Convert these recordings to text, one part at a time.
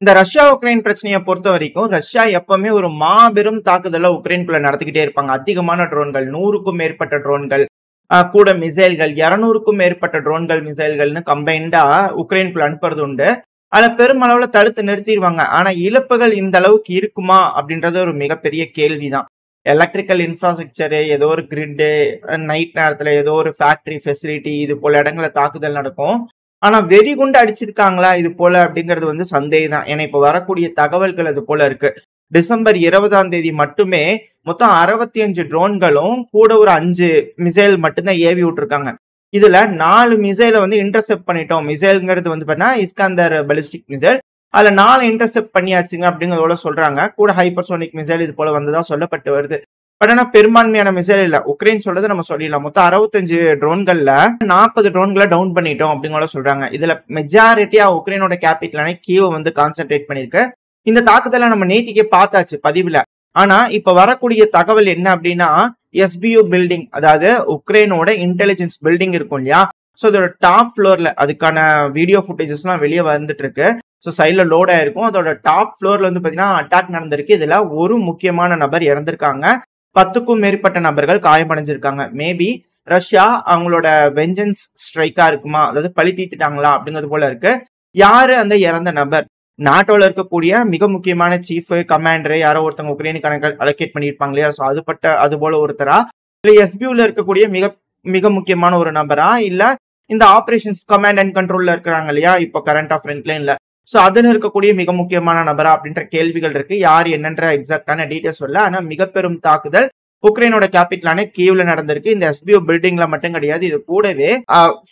இந்த Russia Ukraine பிரச்சனையை பொறுத்த வரைக்கும் ரஷ்யா எப்பவுமே ஒரு மாபெரும் தாக்குதலை உக்ரைனுக்குள்ள நடத்திக்கிட்டே இருப்பாங்க. அதிகமான ட்ரோன்கள், 100க்கும் மேற்பட்ட ட்ரோன்கள், கூட மிசைல்கள், 200க்கும் மேற்பட்ட ட்ரோன்கள் மிசைல்கள்னு கம்பைண்டா உக்ரைனுக்குள்ள அனுப்புறது உண்டு. அதுல பெருமளவுல தடுத்து நிறுத்திடுவாங்க. ஆனா இழப்புகள் இந்த அளவுக்கு இருக்குமா அப்படின்றது ஒரு மிகப்பெரிய கேள்விதான். எலக்ட்ரிக்கல் இன்ஃப்ராஸ்ட்ரக்சரு, ஏதோ ஒரு கிரிட்டு, நைட் நேரத்துல ஏதோ ஒரு ஃபேக்டரி ஃபெசிலிட்டி, இது போல இடங்கள்ல தாக்குதல் நடக்கும். ஆனா வெறிகுண்டு அடிச்சிருக்காங்களா இது போல அப்படிங்கிறது வந்து சந்தேகம் தான். ஏன்னா இப்ப வரக்கூடிய தகவல்கள் அது போல இருக்கு. டிசம்பர் 20ஆம் தேதி மட்டுமே மொத்தம் 65 ட்ரோன்களும் கூட ஒரு 5 மிசைல் மட்டும்தான் ஏவி விட்டுருக்காங்க. இதுல 4 மிசைலை வந்து இன்டர்செப்ட் பண்ணிட்டோம். மிசைல்ங்கிறது வந்து பாத்தீங்கன்னா இஸ்காந்தர் பாலிஸ்டிக் மிசைல். அதுல 4 இன்டர்செப்ட் பண்ணியாச்சுங்க அப்படிங்கறதோட சொல்றாங்க. கூட ஹைப்பர்சோனிக் மிசைல் இது போல வந்ததா சொல்லப்பட்டு வருது. பட் ஆனா பெரும்பான்மையான மிசைல் இல்ல. உக்ரைன் சொல்றது நம்ம சொல்லிடலாம். மொத்தம் 65 ட்ரோன்கள்ல 40 ட்ரோன்களை டவுன் பண்ணிட்டோம் அப்படிங்கிற சொல்றாங்க. இதுல மெஜாரிட்டியா உக்ரைனோட கேபிட்டலான கீவ் வந்து கான்சென்ட்ரேட் பண்ணிருக்கு. இந்த தாக்குதலை நம்ம நேத்திக்கே பார்த்தாச்சு பதிவுல. ஆனா இப்ப வரக்கூடிய தகவல் என்ன அப்படின்னா, எஸ்பியூ பில்டிங், அதாவது உக்ரைனோட இன்டெலிஜென்ஸ் பில்டிங் இருக்கும் இல்லையா, சோ அதோட டாப் ஃப்ளோர்ல அதுக்கான வீடியோ ஃபுட்டேஜஸ் எல்லாம் வெளியே வந்துட்டு இருக்கு. ஸோ சைட்ல லோட் ஆயிருக்கும். அதோட டாப் ஃப்ளோர்ல வந்து பாத்தீங்கன்னா அட்டாக் நடந்திருக்கு. இதுல ஒரு முக்கியமான நபர் இறந்திருக்காங்க. 10க்கும் மேற்பட்ட நபர்கள் காயமடைஞ்சிருக்காங்க. மேபி ரஷ்யா அவங்களோட வெஞ்சன்ஸ் ஸ்ட்ரைக்கா இருக்குமா, அதாவது பழி தீர்த்துட்டாங்களா அப்படிங்கிறது போல இருக்கு. யாரு அந்த இறந்த நபர்? நாட்டோல இருக்கக்கூடிய மிக முக்கியமான சீஃப் கமாண்டர் யாரோ ஒருத்தவங்க உக்ரைனுக்கான அலோகேட் பண்ணிருப்பாங்க இல்லையா, ஸோ அது போல ஒருத்தரா, இல்ல எஸ்பியூல இருக்கக்கூடிய மிக மிக முக்கியமான ஒரு நபரா, இல்ல இந்த ஆபரேஷன்ஸ் கமாண்ட் அண்ட் கண்ட்ரோல்ல இருக்கிறாங்க இல்லையா இப்போ கரண்டா ஃப்ரண்ட் லைன்ல, சோ அதுல இருக்கக்கூடிய மிக முக்கியமான நபரா அப்படின்ற கேள்விகள் இருக்கு. யார் என்னன்ற எக்ஸாக்டான டீடைல்ஸ் வரல. ஆனா மிக பெரும் தாக்குதல் உக்ரைனோட கேபிட்டலான கீவ்ல நடந்திருக்கு. இந்த எஸ்பிஓ பில்டிங்ல மட்டும் கிடையாது, இது கூடவே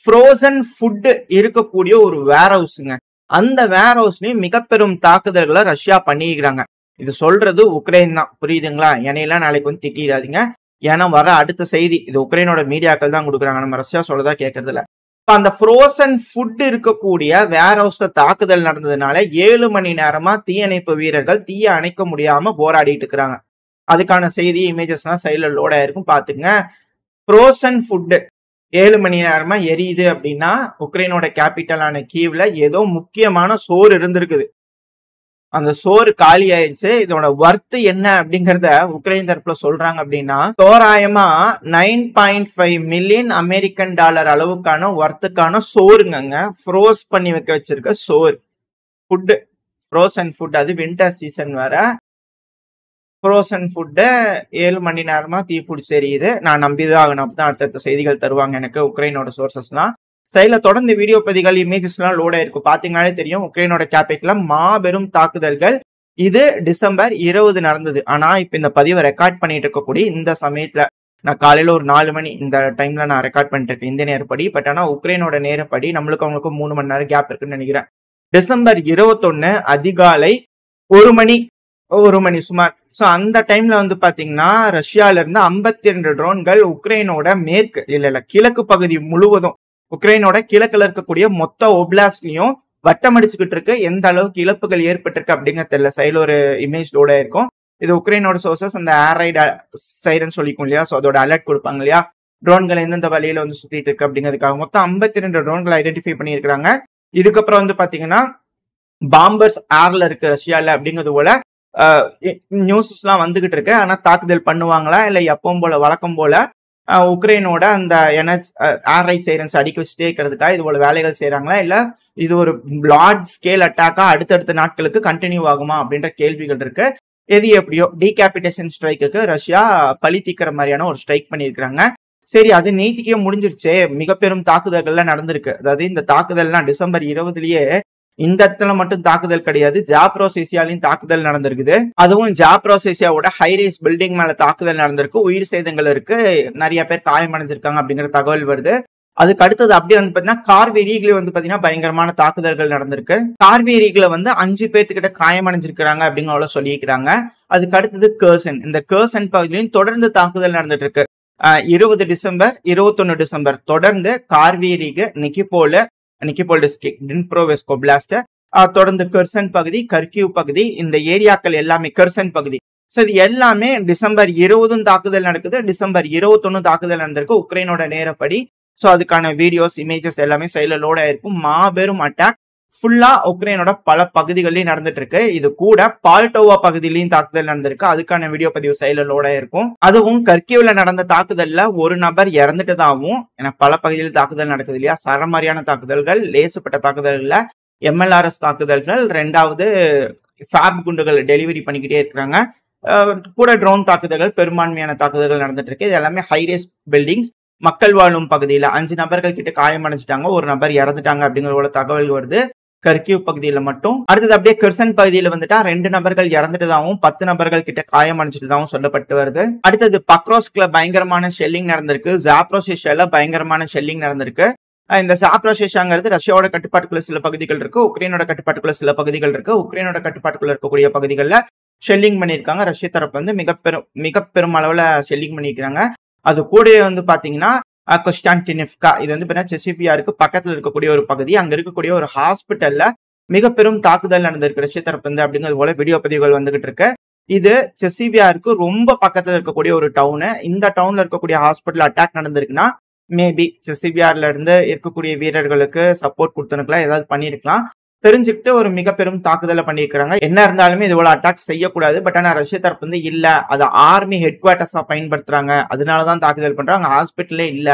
ஃப்ரோசன் ஃபுட் இருக்கக்கூடிய ஒரு வேர் ஹவுஸ்ங்க. அந்த வேர் ஹவுஸ்லயும் மிக பெரும் தாக்குதல்களை ரஷ்யா பண்ணிக்கிறாங்க. இது சொல்றது உக்ரைன் தான், புரியுதுங்களா? என்னையெல்லாம் நாளைக்கு வந்து திட்டிடாதீங்க. ஏன்னா வர அடுத்த செய்தி இது உக்ரைனோட மீடியாக்கள் தான் கொடுக்குறாங்க, நம்ம ரஷ்யா சொல்லதா கேட்கறதுல. அந்த ஃப்ரோசன் ஃபுட் இருக்கக்கூடிய வேர் ஹவுஸ்ல தாக்குதல் நடந்ததுனால 7 மணி நேரமா தீயணைப்பு வீரர்கள் தீய அணைக்க முடியாம போராடிட்டு இருக்கிறாங்க. அதுக்கான செய்தி இமேஜஸ் எல்லாம் சைட்ல லோட் ஆயிருக்கும், பாத்துங்க. ஃப்ரோசன் ஃபுட் 7 மணி நேரமா எரியுது அப்படின்னா உக்ரைனோட கேபிட்டலான கீவ்ல ஏதோ முக்கியமான சோறு இருந்திருக்குது. அந்த சோறு காலி ஆயிடுச்சு. இதோட வர்த் என்ன அப்படிங்கறத உக்ரைன் தரப்புல சொல்றாங்க அப்படின்னா, தோராயமா 9.5 மில்லியன் அமெரிக்கன் டாலர் அளவுக்கான வர்த்துக்கான சோறுங்க. ஃப்ரோஸ் பண்ணி வைக்க வச்சிருக்க சோறு, ஃபுட், ஃப்ரோசன் ஃபுட். அது வின்டர் சீசன் வேற. ஃப்ரோசன் ஃபுட்டு 7 மணி நேரமா தீப்பிடிச்சு எரியுது. நான் நம்பிதான் ஆகணும், அப்பதான் அடுத்தடுத்த செய்திகள் தருவாங்க எனக்கு உக்ரைனோட சோர்சஸ்லாம். சைட்ல தொடர்ந்து வீடியோ பதிகள் இமேஜஸ் எல்லாம் லோட் ஆயிருக்கும், பாத்தீங்கன்னாலே தெரியும். உக்ரைனோட கேபிட்டல மாபெரும் தாக்குதல்கள். இது டிசம்பர் 20 நடந்தது. ஆனா இப்ப இந்த பதிவை ரெக்கார்ட் பண்ணிட்டு இருக்கக்கூடிய இந்த சமயத்துல, நான் காலையில ஒரு 4 மணி இந்த டைம்ல நான் ரெக்கார்ட் பண்ணிட்டு இருக்கேன் இந்த நேரப்படி. பட் ஆனா உக்ரைனோட நேரப்படி நம்மளுக்கு அவங்களுக்கும் 3 மணி நேரம் கேப் இருக்குன்னு நினைக்கிறேன். டிசம்பர் 21 அதிகாலை 1 மணி சுமார். சோ அந்த டைம்ல வந்து பாத்தீங்கன்னா ரஷ்யால இருந்து 52 ட்ரோன்கள் உக்ரைனோட மேற்கு இல்ல கிழக்கு பகுதி முழுவதும், உக்ரைனோட கிழக்குல இருக்கக்கூடிய மொத்த ஒப்லாஸ்ட்லயும் வட்டம் அடிச்சுக்கிட்டு இருக்கு. எந்த அளவுக்கு இழப்புகள் ஏற்பட்டிருக்கு அப்படிங்க தெரியல. சைடுல ஒரு இமேஜ் லோட இருக்கும். இது உக்ரைனோட சோர்சஸ். அந்த ஏர் ரைட் சைரன் சொல்லிக்கும் இல்லையா, சோ அதோட அலர்ட் கொடுப்பாங்க இல்லையா, ட்ரோன்கள் எந்தெந்த வழியில வந்து சுத்திட்டு இருக்கு அப்படிங்கிறதுக்காக. மொத்தம் 52 ட்ரோன்கள் ஐடென்டிஃபை பண்ணியிருக்காங்க. இதுக்கப்புறம் வந்து பாத்தீங்கன்னா பாம்பர்ஸ் ஏர்ல இருக்கு ரஷ்யால அப்படிங்கிறது போல நியூஸஸ் எல்லாம் வந்துகிட்டு இருக்கு. ஆனா தாக்குதல் பண்ணுவாங்களா இல்ல எப்பவும் போல வழக்கம் போல உக்ரைனோட அந்த ஏர் ரைட் சைரன்ஸ் அடிக்க வச்சுட்டே இருக்கிறதுக்காக இது போல வேலைகள் செய்யறாங்களா, இல்ல இது ஒரு லார்ஜ் ஸ்கேல் அட்டாக்கா அடுத்தடுத்த நாட்களுக்கு கண்டினியூ ஆகுமா அப்படின்ற கேள்விகள் இருக்கு. எது எப்படியோ டீகேபிடேஷன் ஸ்ட்ரைக்கு ரஷ்யா பழி தீக்கிற மாதிரியான ஒரு ஸ்ட்ரைக் பண்ணியிருக்காங்க. சரி, அது நேத்திக்கே முடிஞ்சிருச்சே. மிக பெரும் தாக்குதல்கள்லாம் நடந்திருக்கு. அதாவது இந்த தாக்குதல்லாம் டிசம்பர் 20லயே இந்த இடத்துல மட்டும் தாக்குதல் கிடையாது, ஜாப்ரோசேசியாலையும் தாக்குதல் நடந்திருக்குது. அதுவும் ஜாப்ரோசேசியாவோட ஹைரேஸ் பில்டிங் மேல தாக்குதல் நடந்திருக்கு. உயிர் சேதங்கள் இருக்கு, நிறைய பேர் காயமடைஞ்சிருக்காங்க அப்படிங்கிற தகவல் வருது. அதுக்கு அடுத்தது அப்படியே வந்து பாத்தீங்கன்னா கார்வேரியில வந்து பாத்தீங்கன்னா பயங்கரமான தாக்குதல்கள் நடந்திருக்கு. கார்வேரியில வந்து 5 பேர்த்துக்கிட்ட காயமடைஞ்சிருக்கிறாங்க அப்படிங்கிற சொல்லியிருக்கிறாங்க. அதுக்கு அடுத்தது கர்சன், இந்த கர்சன் பகுதியிலும் தொடர்ந்து தாக்குதல் நடந்துட்டு இருக்கு. 20 டிசம்பர் 21 டிசம்பர் தொடர்ந்து கார்வேரிக்கு நிக்கிபோல் டிஸ்ட்ரிக்ட் டின்ப்ரோவெஸ்க் ஒப்லாஸ்ட், தொடர்ந்து கர்சன் பகுதி, கர்கிவ் பகுதி, இந்த ஏரியாக்கள் எல்லாமே கர்சன் பகுதி. சோ இது எல்லாமே டிசம்பர் 20 தாக்குதல் நடக்குது. டிசம்பர் 21 தாக்குதல் நடந்திருக்கு உக்ரைனோட நேரப்படி. சோ அதுக்கான வீடியோஸ் இமேஜஸ் எல்லாமே சைட்ல லோட் ஆயிருக்கும். மாபெரும் அட்டாக், ஃபுல்லா உக்ரைனோட பல பகுதிகளிலும் நடந்துட்டு இருக்கு. இது கூட பால்டோவா பகுதியிலையும் தாக்குதல் நடந்திருக்கு. அதுக்கான வீடியோ பதிவு செயலோட இருக்கும். அதுவும் கர்கிவ்ல நடந்த தாக்குதல்ல ஒரு நபர் இறந்துட்டதாகவும், ஏன்னா பல பகுதியில் தாக்குதல் நடக்குது இல்லையா, சரமாரியான தாக்குதல்கள், லேசுப்பட்ட தாக்குதல்ல MLRS தாக்குதல்கள், 2வது ஃபேப் குண்டுகள் டெலிவரி பண்ணிக்கிட்டே இருக்கிறாங்க. கூட ட்ரோன் தாக்குதல்கள், பெரும்பான்மையான தாக்குதல்கள் நடந்துட்டு இருக்கு. இது எல்லாமே ஹைரேஸ் பில்டிங்ஸ், மக்கள் வாழும் பகுதியில 5 நபர்கள் கிட்ட காயமடைஞ்சிட்டாங்க, ஒரு நபர் இறந்துட்டாங்க அப்படிங்கிற தகவல் வருது கர்கிவ் பகுதியில மட்டும். அடுத்தது அப்படியே கெர்சன் பகுதியில வந்துட்டா 2 நபர்கள் இறந்துட்டதாகவும் 10 நபர்கள் கிட்ட காயமடைஞ்சிட்டதாகவும் சொல்லப்பட்டு வருது. அடுத்தது பக்ரோஸ்க்ல பயங்கரமான ஷெல்லிங் நடந்திருக்கு. ஜாப்ரோசிஷியால பயங்கரமான ஷெல்லிங் நடந்திருக்கு. இந்த ஜாப்ரோசிஷியாங்கிறது ரஷ்யாவோட கட்டுப்பாட்டுக்குள்ள சில பகுதிகள் இருக்கு, உக்ரைனோட கட்டுப்பாட்டுக்குள்ள சில பகுதிகள் இருக்கு. உக்ரைனோட கட்டுப்பாட்டுக்குள்ள இருக்கக்கூடிய பகுதிகளில் ஷெல்லிங் பண்ணியிருக்காங்க. ரஷ்ய தரப்பு வந்து மிக பெரும் அளவுல ஷெல்லிங் பண்ணியிருக்காங்க. அது கூட வந்து பாத்தீங்கன்னா கொஸ்டான்டினிவ்கா, இது வந்து செசிபியாருக்கு பக்கத்துல இருக்கக்கூடிய ஒரு பகுதி. அங்க இருக்கக்கூடிய ஒரு ஹாஸ்பிட்டல்ல மிக பெரும் தாக்குதல் நடந்திருக்கு ரஷ்ய தரப்பு வந்து அப்படிங்கிறது போல வீடியோ பதிவுகள் வந்துகிட்டு இருக்கு. இது செசிபியாருக்கு ரொம்ப பக்கத்துல இருக்கக்கூடிய ஒரு டவுனு. இந்த டவுன்ல இருக்கக்கூடிய ஹாஸ்பிட்டல் அட்டாக் நடந்திருக்குன்னா மேபி செசிபியார்ல இருந்து இருக்கக்கூடிய வீரர்களுக்கு சப்போர்ட் கொடுத்துருக்கலாம், ஏதாவது பண்ணிருக்கலாம். தெரிஞ்சுக்கிட்டு ஒரு மிக பெரும் தாக்குதலை பண்ணியிருக்காங்க. என்ன இருந்தாலுமே இது போல அட்டாக் செய்யக்கூடாது. பட் ஆனா ரஷ்ய தரப்பு வந்து இல்ல, அதை ஆர்மி ஹெட் குவார்டர்ஸா பயன்படுத்துறாங்க, அதனாலதான் தாக்குதல் பண்றாங்க, ஹாஸ்பிட்டலே இல்ல,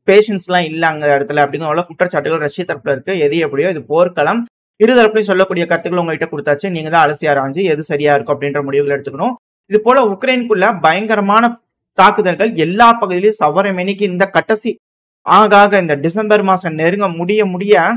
பேஷன்ஸ் எல்லாம் இல்ல அங்க இடத்துல அப்படிங்கிற குற்றச்சாட்டுகள் ரஷ்ய தரப்புல இருக்கு. எது எப்படியோ இது போர்க்களம், இருதரப்புலையும் சொல்லக்கூடிய கருத்துக்கள் உங்ககிட்ட கொடுத்தாச்சு. நீங்க தான் அலசி ஆராய்ஞ்சு எது சரியா இருக்கும் அப்படின்ற முடிவுகள் எடுத்துக்கணும். இது போல உக்ரைனுக்குள்ள பயங்கரமான தாக்குதல்கள் எல்லா பகுதியிலும் சவரமேனிக்கு இந்த கடைசி ஆக இந்த டிசம்பர் மாசம் நெருங்க முடிய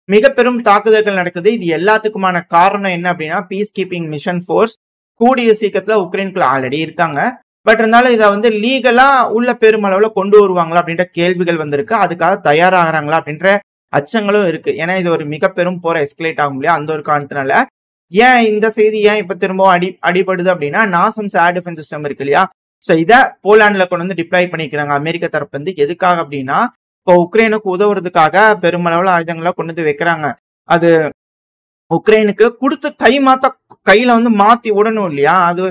மிக பெரும் தாக்குதல்கள் நடக்குது. இது எல்லாத்துக்குமான காரணம் என்ன அப்படின்னா பீஸ் கீப்பிங் மிஷன் ஃபோர்ஸ் கூடிய சீக்கிரத்துல உக்ரைனுக்குள்ள ஆல்ரெடி இருக்காங்க. பட் இருந்தாலும் இதை வந்து லீகலா உள்ள பெருமளவுல கொண்டு வருவாங்களா அப்படின்ற கேள்விகள் வந்திருக்கு. அதுக்காக தயாராகிறாங்களா அப்படின்ற அச்சங்களும் இருக்கு. ஏன்னா இது ஒரு மிக பெரும் போற எஸ்கலேட் ஆகும் இல்லையா, அந்த ஒரு காரணத்தினால. ஏன் இந்த செய்தி ஏன் இப்ப திரும்பவும் அடிபடுது அப்படின்னா நாசம்ஸ் ஏர் டிஃபென்ஸ் சிஸ்டம் இருக்கு இல்லையா, சோ இதை போலாண்ட்ல கொண்டு வந்து டிப்ளாய் பண்ணிக்கிறாங்க அமெரிக்க தரப்பு வந்து. எதுக்காக அப்படின்னா இப்போ உக்ரைனுக்கு உதவுறதுக்காக பெருமளவுல ஆயுதங்களை கொண்டு வந்து வைக்கிறாங்க. அது உக்ரைனுக்கு கொடுத்து கையில வந்து மாத்தி விடணும் இல்லையா, அது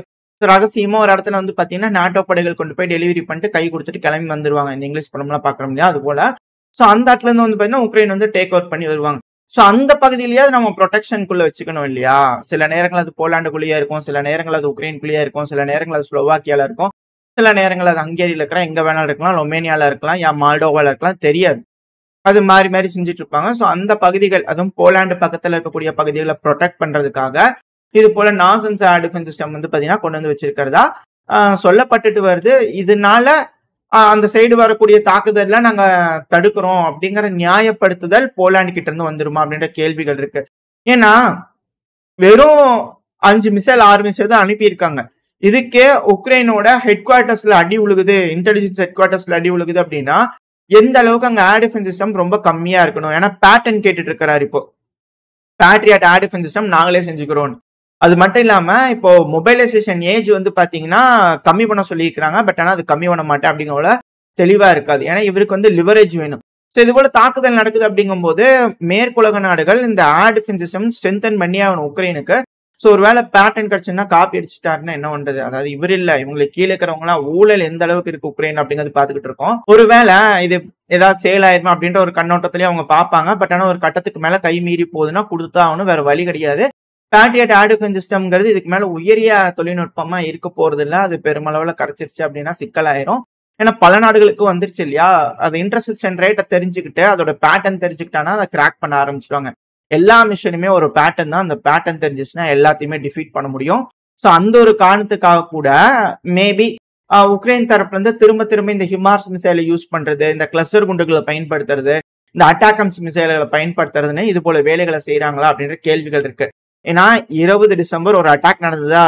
ரகசியமா ஒரு இடத்துல வந்து பாத்தீங்கன்னா நாட்டோ படைகள் கொண்டு போய் டெலிவரி பண்ணிட்டு கை கொடுத்துட்டு கிளம்பி வந்துருவாங்க. இந்த இங்கிலீஷ் படம்லாம் பாக்குறோம் இல்லையா, அது போல. சோ அந்த இடத்துல இருந்து வந்து பாத்தீங்கன்னா உக்ரைன் வந்து டேக் ஓவர் பண்ணி வருவாங்க. சோ அந்த பகுதியிலேயே நம்ம ப்ரொடெக்ஷனுக்குள்ள வச்சுக்கணும் இல்லையா. சில நேரங்கள் அது போலாண்டுக்குள்ளேயே இருக்கும், சில நேரங்கள் அது உக்ரைனுக்குள்ளேயே இருக்கும், சில நேரங்கள் அது ஸ்லோவாக்கியால இருக்கும், சில நேரங்கள் அது ஹங்கேரியில இருக்கலாம், எங்க வேணாலும் இருக்கலாம், ரொமேனியால இருக்கலாம், யா மால்டோவால இருக்கலாம், தெரியாது. அது மாறி செஞ்சுட்டு இருப்பாங்க. சோ அந்த பகுதிகள், அதுவும் போலாண்டு பக்கத்துல இருக்கக்கூடிய பகுதிகளை ப்ரொடெக்ட் பண்றதுக்காக இது போல நாசம்ஸ் ஏர் டிஃபென்ஸ் சிஸ்டம் வந்து பாத்தீங்கன்னா கொண்டு வந்து வச்சிருக்கிறதா சொல்லப்பட்டுட்டு வருது. இதனால அந்த சைடு வரக்கூடிய தாக்குதல்ல நாங்க தடுக்கிறோம் அப்படிங்கிற நியாயப்படுத்துதல் போலாண்டு கிட்ட இருந்து வந்துருமா அப்படின்ற கேள்விகள் இருக்கு. ஏன்னா வெறும் 5 மிசைல் 6 மிசைல் தான் அனுப்பியிருக்காங்க. இதுக்கே உக்ரைனோட ஹெட் குவார்டர்ஸ்ல அடி உழுகுது, இன்டெலிஜென்ஸ் ஹெட் குவார்டர்ஸ்ல அடி உழுகுது அப்படின்னா எந்த அளவுக்கு அங்க ஏர் டிஃபென்ஸ் சிஸ்டம் ரொம்ப கம்மியா இருக்கணும். ஏன்னா பேட்டர்ன் கேட்டுட்டு இருக்கிறாரு இப்போ, பேட்ரியாட் ஏர் டிஃபென்ஸ் சிஸ்டம் நாங்களே செஞ்சுக்கிறோம். அது மட்டும் இல்லாம இப்போ மொபைலைசேஷன் ஏஜ் வந்து பாத்தீங்கன்னா கம்மி பண்ண சொல்லியிருக்கிறாங்க. பட் ஆனா அது கம்மி பண்ண மாட்டேன் அப்படிங்கிற தெளிவா இருக்காது. ஏன்னா இவருக்கு வந்து லிவரேஜ் வேணும். ஸோ இது போல தாக்குதல் நடக்குது அப்படிங்கும் போது மேற்குலக நாடுகள் இந்த ஏர் டிஃபென்ஸ் சிஸ்டம் ஸ்ட்ரென்தன் பண்ணி ஆகணும் உக்ரைனுக்கு. ஸோ ஒரு வேலை பேட்டர்ன் கிடைச்சுன்னா காப்பி அடிச்சுட்டாருன்னா என்ன பண்றது, அதாவது இவர் இல்ல இவங்களுக்கு கீழே இருக்கிறவங்க எல்லாம் ஊழல் எந்த அளவுக்கு இருக்கு உக்ரைன் அப்படிங்கிறது பாத்துக்கிட்டு இருக்கோம். ஒருவேளை இது ஏதாவது சேல் ஆயிருமா அப்படின்ற ஒரு கண்ணோட்டத்திலேயே அவங்க பார்ப்பாங்க. பட் ஆனா ஒரு கட்டத்துக்கு மேல கை மீறி போகுதுன்னா கொடுத்தா ஆகணும், வேற வழி கிடையாது. பேட்ரியாட் ஏர் டிஃபென்ஸ் சிஸ்டம்ங்கிறது இதுக்கு மேல உயரிய தொழில்நுட்பமா இருக்க போறது இல்ல. அது பெருமளவுல கிடைச்சிருச்சு அப்படின்னா சிக்கலாயிரும். ஏன்னா பல நாடுகளுக்கு வந்துருச்சு இல்லையா, அது இன்டர்செப்ஷன் ரேட்டை தெரிஞ்சுக்கிட்டு அதோட பேட்டர்ன் தெரிஞ்சுக்கிட்டானா அதை கிராக் பண்ண ஆரம்பிச்சிடுவாங்க. எல்லா மிஷனுமே ஒரு பேட்டர்ன் தான், அந்த பேட்டர்ன் தெரிஞ்சிச்சுன்னா எல்லாத்தையுமே டிஃபீட் பண்ண முடியும். ஸோ அந்த ஒரு காரணத்துக்காக கூட மேபி உக்ரைன் தரப்புல இருந்து திரும்ப இந்த ஹிமார்ஸ் மிசைலை யூஸ் பண்றது, இந்த கிளஸ்டர் குண்டுகளை பயன்படுத்துறது, இந்த அட்டாக்கம்ஸ் மிசைல்களை பயன்படுத்துறதுன்னு இது போல வேலைகளை செய்யறாங்களா அப்படின்ற கேள்விகள் இருக்கு. ஏன்னா 20 டிசம்பர் ஒரு அட்டாக் நடந்ததா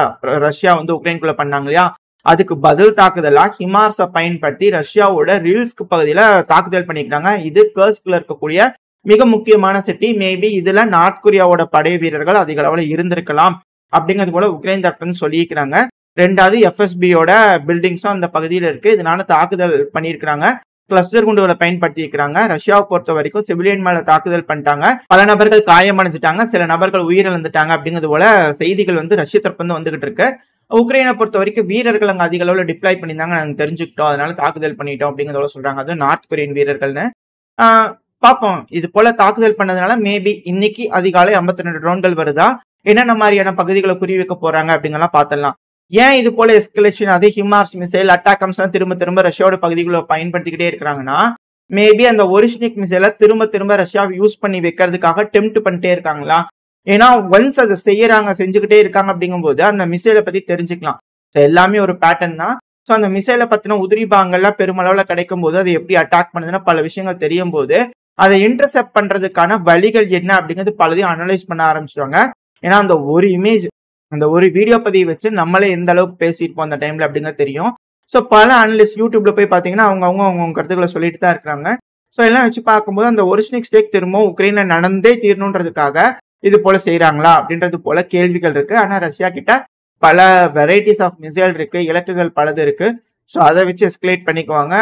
ரஷ்யா வந்து உக்ரைனுக்குள்ள பண்ணாங்க இல்லையா, அதுக்கு பதில் தாக்குதலா ஹிமார்ஸை பயன்படுத்தி ரஷ்யாவோட ரில்ஸ்க் பகுதியில தாக்குதல் பண்ணிக்கிறாங்க. இது கர்ஸ்க்ல இருக்கக்கூடிய மிக முக்கியமான சிட்டி. மேபி இதுல நார்த் கொரியாவோட படை வீரர்கள் அதிக அளவுல இருந்திருக்கலாம் அப்படிங்கிறது போல உக்ரைன் தரப்புன்னு சொல்லியிருக்கிறாங்க. 2வது எஃப்எஸ்பியோட பில்டிங்ஸும் அந்த பகுதியில இருக்கு. இதனால தாக்குதல் பண்ணியிருக்கிறாங்க, கிளஸ்டர் குண்டுகளை பயன்படுத்தி இருக்கிறாங்க. ரஷ்யாவை பொறுத்த வரைக்கும் சிவிலியன் மேல தாக்குதல் பண்ணிட்டாங்க, பல நபர்கள் காயமடைஞ்சிட்டாங்க, சில நபர்கள் உயிரிழந்துட்டாங்க அப்படிங்கிறது போல செய்திகள் வந்து ரஷ்ய தரப்பு வந்து வந்துகிட்டு இருக்கு. உக்ரைனை பொறுத்த வரைக்கும் வீரர்கள் அங்க அதிக அளவுல டிப்ளாய் பண்ணியிருந்தாங்க, நாங்க தெரிஞ்சுக்கிட்டோம், அதனால தாக்குதல் பண்ணிட்டோம் அப்படிங்கிறத சொல்றாங்க. அது நார்த் கொரியன் வீரர்கள்னு. பார்ப்போம். இது போல தாக்குதல் பண்ணதுனால மேபி இன்னைக்கு அதிகாலை 52 ட்ரோன்கள் வருதா? என்னென்ன மாதிரியான பகுதிகளை குறி வைக்க போறாங்க அப்படிங்கலாம் பார்த்துடலாம். ஏன் இது போல எஸ்கலேஷன் அதே ஹிமார்ஸ் மிசைல் அட்டாக்கம்ஸ்லாம் திரும்ப திரும்ப ரஷ்யாவோட பகுதிகளை பயன்படுத்திக்கிட்டே இருக்கிறாங்கன்னா, மேபி அந்த ஒரிஜினிக் மிசைலை திரும்ப திரும்ப ரஷ்யா யூஸ் பண்ணி வைக்கிறதுக்காக டெம்ப்ட் பண்ணிட்டே இருக்காங்களா? ஏன்னா ஒன்ஸ் அதை செய்யறாங்க, செஞ்சுக்கிட்டே இருக்காங்க அப்படிங்கும்போது அந்த மிசைலை பத்தி தெரிஞ்சுக்கலாம். எல்லாமே ஒரு பேட்டர்ன் தான். ஸோ அந்த மிசைலை பத்தின உதிரி பாகங்கள்லாம் பெருமளவுல கிடைக்கும் போது அது எப்படி அட்டாக் பண்ணுதுன்னா பல விஷயங்கள் தெரியும் போது அதை இன்டர்செப்ட் பண்றதுக்கான வழிகள் என்ன அப்படிங்கிறது பலதையும் அனலைஸ் பண்ண ஆரம்பிச்சிருவாங்க. ஏன்னா அந்த ஒரு இமேஜ், அந்த ஒரு வீடியோ பதிவு வச்சு நம்மளே எந்த அளவுக்கு பேசியிருப்போம் அந்த டைம்ல அப்படிங்கிறது தெரியும். ஸோ பல அனலிஸ்ட் யூடியூப்ல போய் பார்த்தீங்கன்னா அவங்க கருத்துக்களை சொல்லிட்டு தான் இருக்கிறாங்க. ஸோ எல்லாம் வச்சு பார்க்கும்போது அந்த ஒரிஜினிக் ஸ்டேக் திரும்ப உக்ரைன்ல நடந்தே தீரணுன்றதுக்காக இது போல செய்யறாங்களா அப்படின்றது போல கேள்விகள் இருக்கு. ஆனா ரஷ்யா கிட்ட பல வெரைட்டிஸ் ஆஃப் மிசைல் இருக்கு, இலக்குகள் பலது இருக்கு. ஸோ அதை வச்சு எஸ்கலேட் பண்ணிக்குவாங்க,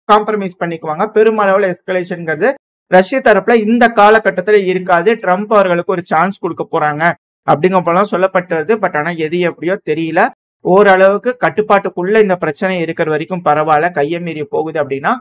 காம்ப்ரமைஸ் பண்ணிக்குவாங்க. பெருமளவுல எஸ்கலேஷன்ங்கிறது ரஷ்ய தரப்புல இந்த காலகட்டத்துல இருக்காது. ட்ரம்ப் அவர்களுக்கு ஒரு சான்ஸ் கொடுக்க போறாங்க அப்படிங்கிற போலாம் சொல்லப்பட்டு வருது. பட் ஆனா எது எப்படியோ தெரியல. ஓரளவுக்கு கட்டுப்பாட்டுக்குள்ள இந்த பிரச்சனை இருக்கிற வரைக்கும் பரவாயில்ல. கையை மீறி போகுது அப்படின்னா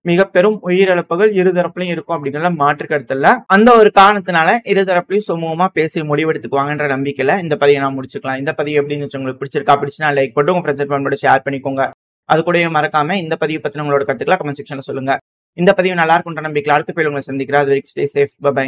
மிக பெரும் உயிரிழப்புகள் இருதரப்புலையும் இருக்கும் அப்படிங்கிற மாற்று கருத்து இல்ல. அந்த ஒரு காரணத்தினால இருதரப்புலையும் சுமூகமா பேசி முடிவெடுத்துக்குவாங்கன்ற நம்பிக்கையில இந்த பதிவை நான் முடிச்சுக்கலாம். இந்த பதிவு எப்படின்னு உங்களுக்கு பிடிச்சிருக்கா? பிடிச்சுனா லைக் போட்டு உங்க ஃப்ரெண்ட்ஸ் ஃபேமிலியோட ஷேர் பண்ணிக்கோங்க. அது கூடவே மறக்காம இந்த பதிவு பத்தின உங்களோட கருத்துக்களை கமெண்ட் செக்ஷன்ல சொல்லுங்க. இந்த பதிவு நல்லா இருக்கும்ன்ற நம்பிக்கையில அடுத்த பதிவில் உங்களை சந்திக்கிறேன். அது வரைக்கும் ஸ்டே சேஃப். பை.